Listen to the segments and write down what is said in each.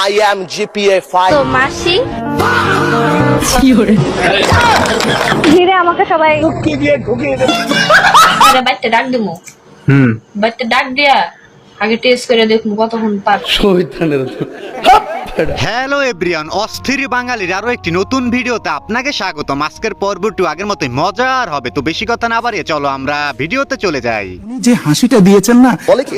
I am GPA 5. তো মাসি ধীরে আমাকে সবাই আরে বাইতে ডাক দিমু বাইতে ডাক দিয়া আগে টেস্ট করে দেখমু কতক্ষণ পার। হ্যালো এভরিওয়ান, অস্থির বাঙালির আরো একটি নতুন ভিডিওতে আপনাকে স্বাগতম। আজকের পর্বটি আগের মতোই মজার হবে, তো বেশি কথা না বাড়িয়ে চলো আমরা ভিডিওতে চলে যাই। যে হাসিটা দিয়েছেন না, বলে কি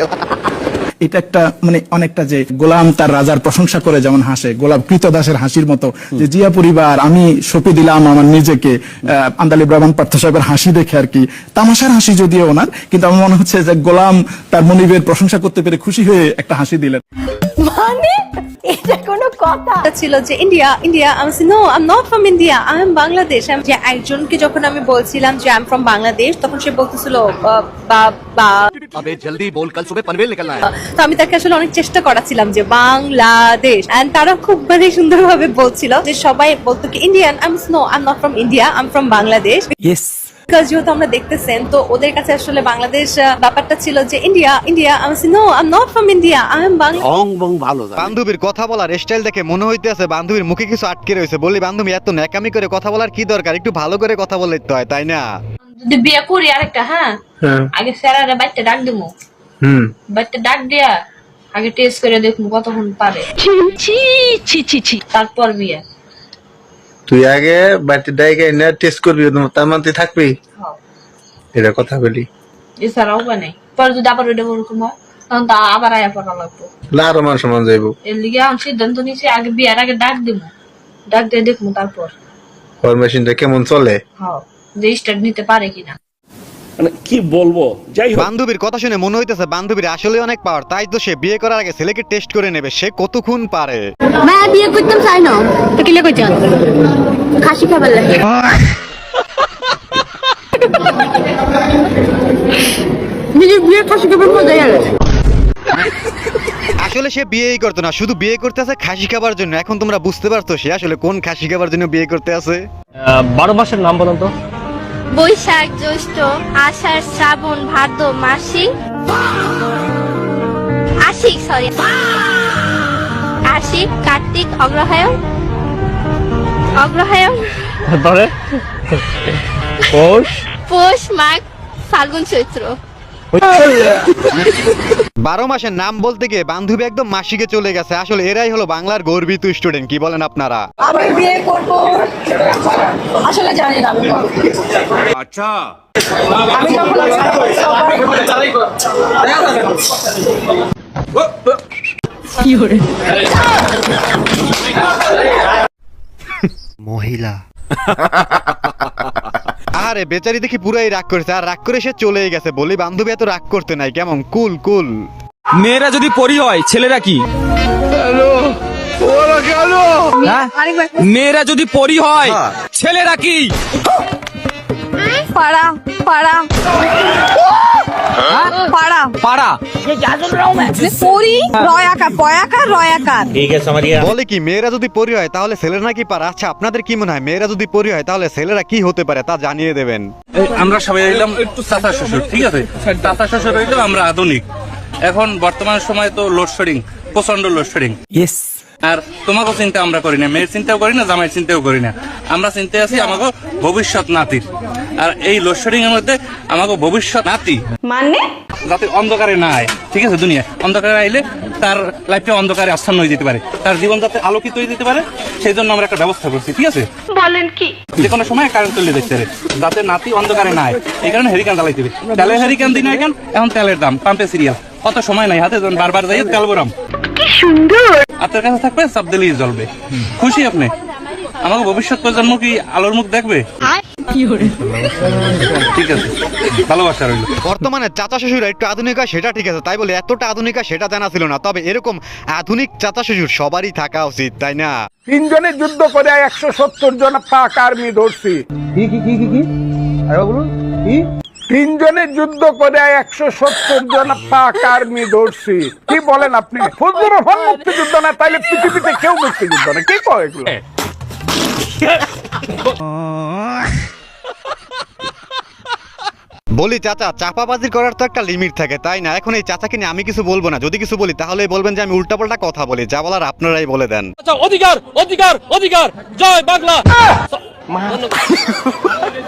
এটা একটা মানে অনেকটা যে গোলাম তার রাজার প্রশংসা করে যেমন হাসে, গোলাম কৃতদাসের হাসির মতো যে জিয়া পরিবার আমি সঁপে দিলাম আমার নিজেকে, আন্দালিব রহমান পার্থ সাহেবের হাসি দেখে আর কি, তামাশার হাসি যদিও ওনার, কিন্তু আমার মনে হচ্ছে যে গোলাম তার মনিবের প্রশংসা করতে পেরে খুশি হয়ে একটা হাসি দিলেন। মানে এটা কোনো কথা ছিল যে ইন্ডিয়া ইন্ডিয়া আমি no I am not from India I am Bangladesh. যে একজনকে যখন আমি বলছিলাম যে আই এম ফ্রম বাংলাদেশ, তখন সে বলতেছিল अबे जल्दी बोल, कल सुबह पनवेल निकलना है। তো আমি তাকে আসলে অনেক চেষ্টা করাছিলাম যে বাংলাদেশ, এন্ড তারা খুব মানে সুন্দরভাবে বলছিল যে সবাই বলতো কি Indian, I am no I am not from India I am from Bangladesh. Yes, যেহেতু আমরা দেখতেছেন, তো ওদের কাছে আসলে বাংলাদেশ ব্যাপারটা ছিল যে ইন্ডিয়া ইন্ডিয়া আমি no I am not from India I am Bangladesh. বান্ধবীর কথা বলার স্টাইল দেখে মনে হইতেছে বান্ধবীর মুখে কিছু আটকে রয়েছে। বলি বান্ধবী, এত ন্যাকামি করে কথা বলার কি দরকার? একটু ভালো করে কথা বলতে হয়, তাই না? যদি বিয়ে করি আরেকটা, হ্যাঁ আগে স্যারারে বাইতে ডাক দিমু বাইতে ডাক দিয়া আগে টেস্ট করে দেখমু কতক্ষণ পারে। তারপর বিয়ে। তুই আগে বাড়িতে ডাইকে না টেস্ট করবি, তার মানে তুই থাকবি, হ্যাঁ, এটা কথা বলি। এছাড়াও উপায় নাই। পরে যদি আবার ওইটা ওরকম হয় তখন তো আবার আয়া পড়া লাগবো। আরো মান সমান যাইবো। এর লিগে আমি সিদ্ধান্ত নিয়েছি আগে বিয়ার আগে ডাক দিমু, ডাক দিয়ে দেখমু তারপর ফরমেশনটা কেমন চলে। হ্যাঁ, যে স্টার্ট নিতে পারে কিনা। মানে কি বলবো, যাই হোক। বান্ধবীর কথা শুনে মনে হইতেছে বান্ধবীর আসলে অনেক পাওয়ার, তাই তো সে বিয়ে করার আগে ছেলেকে টেস্ট করে নেবে সে কতক্ষণ পারে। মা বিয়ে করতাম চাই না তো কিলে কইতাম খাসি খাবার লাগে নিজে বিয়ে খাসি খাবার মজাই আলাদা। আসলে সে বিয়েই করতো না, শুধু বিয়ে করতে আছে খাসি খাবার জন্য। এখন তোমরা বুঝতে পারছো সে আসলে কোন খাসি খাবার জন্য বিয়ে করতে আছে। 12 মাসের নাম বলুন তো। বৈশাখ, জ্যৈষ্ঠ, আষাঢ়, শ্রাবণ, ভাদ্র, আশ্বিন, কার্তিক, অগ্রহায়ণ, তারপরে পৌষ, মাঘ, ফাল্গুন, চৈত্র। 12 মাসের নাম বলতে গিয়ে বান্ধবী একদম মাসিকে চলে গেছে। আসলে এরাই হলো বাংলার গর্বিত স্টুডেন্ট, কি বলেন আপনারা? আমি বিয়ে করব আসলে জানি না। আচ্ছা, আমি মহিলা আরে বেচারি দেখি পুরাই রাগ করেছে, আর রাগ করে সে চলেই গেছে। বলি বান্ধবী এত রাগ করতে নাই, কেমন কুল কুল। মেয়েরা যদি পরি হয় ছেলেরা কি? মেয়েরা যদি পরি হয় ছেলেরা কি? পাড়া পাড়া পাড়া পাড়া। পরি রয়াকার পয়াকার রয়াকার। বলে কি মেয়েরা যদি পরি হয় তাহলে ছেলেরা নাকি পারে? আচ্ছা, আপনাদের কি মনে হয় মেয়েরা যদি পরি হয় তাহলে ছেলেরা কি হতে পারে তা জানিয়ে দেবেন। আমরা সবাই এলাম একটু চাচা শ্বশুর, ঠিক আছে? চাচা শ্বশুর হইলেও আমরা আধুনিক। এখন বর্তমান সময় তো লোডশেডিং, প্রচন্ড লোডশেডিং। ইয়েস, আর তোমাকেও চিন্তা আমরা করি না, মেয়ের চিন্তাও করি না, জামাইয়ের চিন্তাও করি না। আমরা চিন্তায় আছি আমাকে ভবিষ্যৎ নাতির। আর এই লোডশেডিং এর মধ্যে আমাকে ভবিষ্যৎ নাতি মানে যাতে অন্ধকারে না আয়, ঠিক আছে? দুনিয়া অন্ধকারে আইলে তার লাইফটা অন্ধকারে আচ্ছন্ন হয়ে যেতে পারে, তার জীবন যাতে আলোকিত হয়ে যেতে পারে, সেই জন্য আমরা একটা ব্যবস্থা করছি, ঠিক আছে? বলেন কি? যে কোনো সময় কারেন্ট চলে দেখতে পারে, যাতে নাতি অন্ধকারে না আয়। এই কারণে হেরিকান জ্বালাইতে হবে। তেলের হেরিকান দিন এখন, এখন তেলের দাম পাম্পে সিরিয়াল, কত সময় নাই হাতে, যখন বারবার যাই তেল ভরাম। কি সুন্দর আপনার কাছে থাকবে, সব দিলেই জ্বলবে। খুশি আপনি? আমাকে ভবিষ্যৎ প্রজন্ম কি আলোর মুখ দেখবে? ঠিক আছে, ভালোবাসা রইল। বর্তমানে চাচা শ্বশুর একটু আধুনিক হয় সেটা ঠিক আছে, তাই বলে এতটা আধুনিক হয় সেটা জানা ছিল না। তবে এরকম আধুনিক চাচা শ্বশুর সবারই থাকা উচিত, তাই না? 3 জনে যুদ্ধ করে 170 জন পাক আর্মি ধরছি। কি কি কি কি কি আরে বলুন কি? 3 জনে যুদ্ধ করে 170 জন পাক আর্মি ধরছি। কি বলেন আপনি? ফজলুর রহমান মুক্তিযুদ্ধ না, তাইলে পৃথিবীতে কেউ মুক্তিযুদ্ধ না। কি কয় এগুলো? বলি চাচা, চাপাবাজি করার তো একটা লিমিট থাকে, তাই না? এখন এই চাচাকে নিয়ে আমি কিছু বলবো না, যদি কিছু বলি তাহলে বলবেন যে আমি উল্টাপাল্টা কথা বলি। যা বলার আপনারাই বলে দেন। অধিকার অধিকার অধিকার, জয় বাংলা।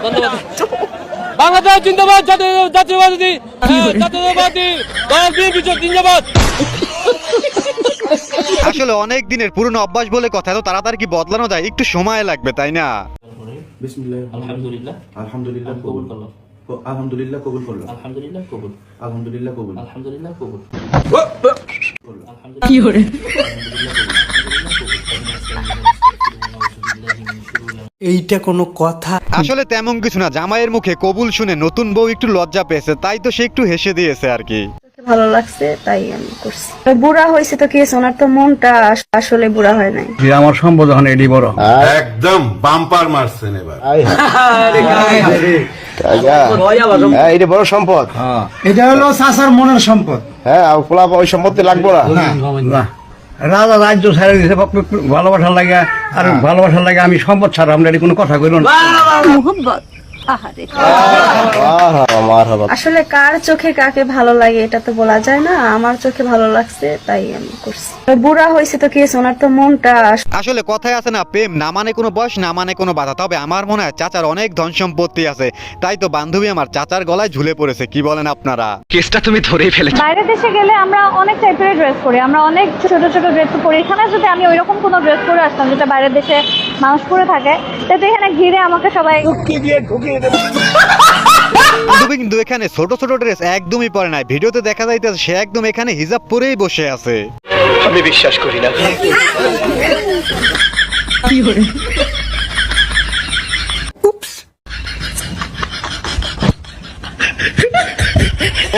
ধন্যবাদ। বাংলাদেশ জিন্দাবাদ, জাতীয়বাদী জাতীয়বাদী দল বিএনপি জিন্দাবাদ। আসলে অনেক দিনের পুরনো অভ্যাস বলে কথা, এত তাড়াতাড়ি কি বদলানো যায়? একটু সময় লাগবে, তাই না? আলহামদুলিল্লাহ আলহামদুলিল্লাহ কবুল করলাম, আলহামদুলিল্লাহ কবুল করলাম, আলহামদুলিল্লাহ কবুল, আলহামদুলিল্লাহ কবুল, আলহামদুলিল্লাহ কবুল। কি করে এইটা কোনো কথা? আসলে তেমন কিছু না, জামাইয়ের মুখে কবুল শুনে নতুন বউ একটু লজ্জা পেয়েছে, তাই তো সে একটু হেসে দিয়েছে আর কি। ভালো লাগছে তাই আমি করছি। বুড়া হয়েছে তো কি হয়েছে, ওনার তো মনটা আসলে বুড়া হয় নাই। আমার সম্বোধন এডি বড় একদম বাম্পার মারছেন এবার। এটা বড় সম্পদ। এটা হলো চাচার মনের সম্পদ। হ্যাঁ, ওই সম্পত্তি লাগবো না। রাজা রাজ্য ছাড়া দিয়েছে ভালোবাসার লাগে, আর ভালোবাসার লাগে আমি সম্পদ ছাড়া আমরা কোনো কথা কইল না। মোহাম্মত আহারে, আসলে কার চোখে কাকে ভালো লাগে এটা তো বলা যায় না। আমার চোখে ভালো লাগছে তাই আমি করছি। বুড়া হয়েছে তো কি হয়েছে, ওনার তো মনটা আসলে কথায় আছে না, প্রেম না মানে কোনো বয়স, না মানে কোনো বাধা। তবে আমার মনে হয় চাচার অনেক ধন সম্পত্তি আছে, তাই তো বান্ধবী আমার চাচার গলায় ঝুলে পড়েছে। কি বলেন আপনারা? কেসটা তুমি ধরেই ফেলেছো। বাইরের দেশে গেলে আমরা অনেক টাইপের ড্রেস পরি, আমরা অনেক ছোট ছোট ড্রেস পরি। এখানে যদি আমি ওইরকম কোনো ড্রেস পরে আসতাম যেটা বাইরের দেশে মানুষ পরে থাকে, তাতে এখানে ঘিরে আমাকে সবাই বান্ধবী কিন্তু এখানে ছোট ছোট ড্রেস একদমই পরে নাই। ভিডিওতে দেখা যাইতেছে সে একদম এখানে হিজাব পরেই বসে আছে। আমি বিশ্বাস করি না।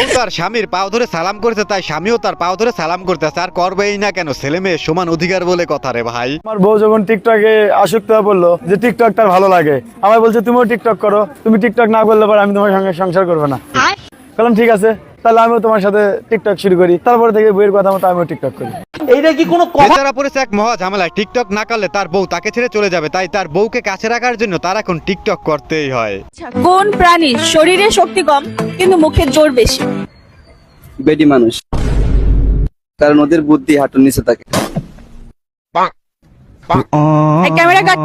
ও তার স্বামীর পাও ধরে সালাম করেছে, তাই স্বামীও তার পাও ধরে সালাম করতেছে। আর করবেই না কেন, ছেলে মেয়ে সমান অধিকার বলে কথা রে ভাই। আমার বউ যখন টিকটকে আসক্ত হয়ে বললো যে টিকটক তার ভালো লাগে, আমার বলছে তুমিও টিকটক করো, তুমি টিকটক না করলে পরে আমি তোমার সঙ্গে সংসার করবো না। বললাম ঠিক আছে, তাহলে আমিও তোমার সাথে টিকটক শুরু করি। তারপরে থেকে বইয়ের কথা মতো আমিও টিকটক করি। এইটা কি কোনো বেচারা পড়েছে এক মহা ঝামেলায়। টিকটক না করলে তার বউ তাকে ছেড়ে চলে যাবে, তাই তার বউকে কাছে রাখার জন্য তার এখন টিকটক করতেই হয়। কোন প্রাণীর শরীরে শক্তি কম কিন্তু মুখে জোর বেশি? বেডি মানুষ, কারণ ওদের বুদ্ধি হাঁটুর নিচে থাকে। ক্যামেরা কাট।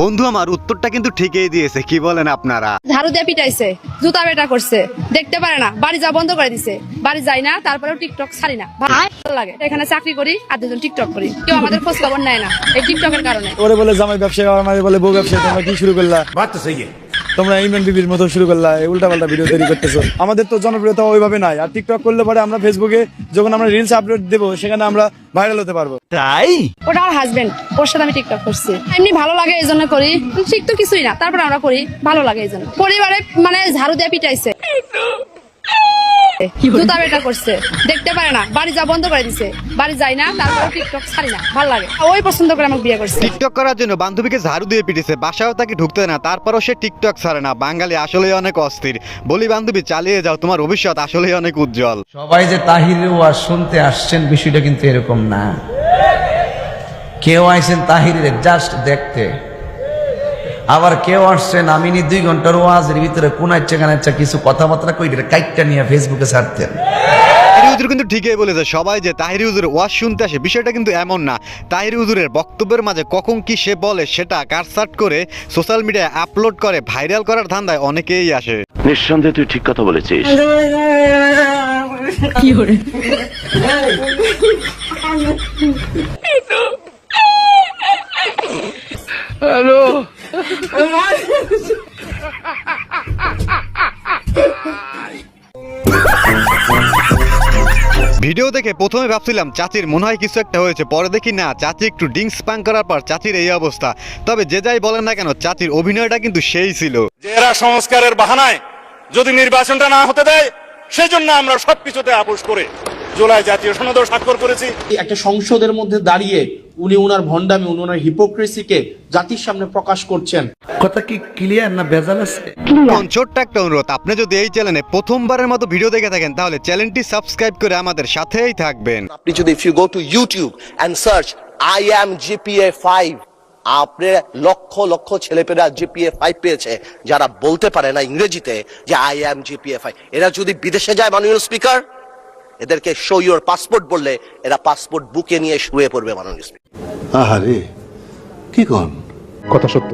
বন্ধু আমার উত্তরটা কিন্তু ঠিকই দিয়েছে। কি বলেন আপনারা? ঝাড়ু দিয়ে পিটাইছে, জুতা বেটা করছে, দেখতে পারে না, বাড়ি যা বন্ধ করে দিছে, বাড়ি যাই না, তারপরেও টিকটক ছাড়ি না, ভালো লাগে। এখানে চাকরি করি আর দুজন টিকটক করি, কেউ আমাদের খোঁজ খবর নেয় না এই টিকটকের কারণে। ওরে বলে জামাই ব্যবসা, আমার বলে বউ ব্যবসা, তোমরা কি শুরু করলা? তোমরা ইমরান বিবির মতো শুরু করলা, উল্টা পাল্টা ভিডিও তৈরি করতেছো। আমাদের তো জনপ্রিয়তা ওইভাবে নাই। আর টিকটক করলে পরে আমরা ফেসবুকে যখন আমরা রিলস আপলোড দেবো, সেখানে আমরা ভাইরাল হতে পারবো। তাই ওটা আমার হাজবেন্ড, ওর সাথে আমি টিকটক করছি। এমনি ভালো লাগে এই জন্য করি, ঠিক তো কিছুই না, তারপর আমরা করি ভালো লাগে এই জন্য। পরিবারে মানে ঝাড়ু দিয়ে পিটাইছে, জুতা বেটা করছে, দেখতে পারে না, বাড়ি যা বন্ধ করে দিছে, বাড়ি যাই না, তারপরে টিকটক ছাড়ি না, ভালো লাগে। ওই পছন্দ করে আমাকে বিয়ে করছে। টিকটক করার জন্য বান্ধবীকে ঝাড়ু দিয়ে পিটিছে, বাসায়ও তাকে ঢুকতে দেয় না, তারপরও সে টিকটক ছাড়ে না। বাঙালি আসলেই অনেক অস্থির। বলি বান্ধবী, চালিয়ে যাও, তোমার ভবিষ্যৎ আসলেই অনেক উজ্জ্বল। সবাই যে তাহিরের ওয়াজ শুনতে আসছেন বিষয়টা কিন্তু এরকম না। কেউ আইছেন তাহিরের জাস্ট দেখতে, আবার কেউ আসছেন আমিনি 2 ঘন্টার ওয়াজের ভিতরে কোন ইচ্ছা কান ইচ্ছা কিছু কথাবার্তা কই কাইটটা নিয়ে ফেসবুকে ছাড়তেন। হুজুর কিন্তু ঠিকই বলেছে, সবাই যে তাহির হুজুরের ওয়াজ শুনতে আসে বিষয়টা কিন্তু এমন না। তাহির হুজুরের বক্তব্যের মাঝে কখন কি সে বলে সেটা কাটছাট করে সোশ্যাল মিডিয়ায় আপলোড করে ভাইরাল করার ধান্দায় অনেকেই আসে। নিঃসন্দেহে তুই ঠিক কথা বলেছিস। কি করে হ্যালো, ভিডিও দেখে প্রথমে ভাবছিলাম চাচির মনে হয় কিছু একটা হয়েছে, পরে দেখি না, চাচি একটু ড্রিঙ্কস পান করার পর চাচির এই অবস্থা। তবে যে যাই বলেন না কেন, চাচির অভিনয়টা কিন্তু সেই ছিল। যে এরা সংস্কারের বাহানায় যদি নির্বাচনটা না হতে দেয়, সেজন্য আমরা সবকিছুতে আপোষ করে জুলাই জাতীয় সনদও স্বাক্ষর করেছি। একটা সংসদের মধ্যে দাঁড়িয়ে উনি ওনার ভণ্ডামি, উনি ওনার হিপোক্রেসিকে জাতির সামনে প্রকাশ করছেন। কথা কি ক্লিয়ার না ভেজাল আছে? ছোট্ট একটা অনুরোধ, আপনি যদি এই চ্যানেলে প্রথমবারের মতো ভিডিও দেখে থাকেন তাহলে চ্যানেলটি সাবস্ক্রাইব করে আমাদের সাথেই থাকবেন। আপনি যদি if you go to YouTube and search I am GPA 5 আপনার লক্ষ লক্ষ ছেলেপেরা জিপিএ 5 পেয়েছে যারা বলতে পারে না ইংরেজিতে যে আই অ্যাম জিপিএ 5। এরা যদি বিদেশে যায় মাননীয় স্পিকার, এদেরকে শো ইউর পাসপোর্ট বললে এরা পাসপোর্ট বুকে নিয়ে শুয়ে পড়বে মাননীয় স্পিকার। আহারে কি কোন কথা সত্য।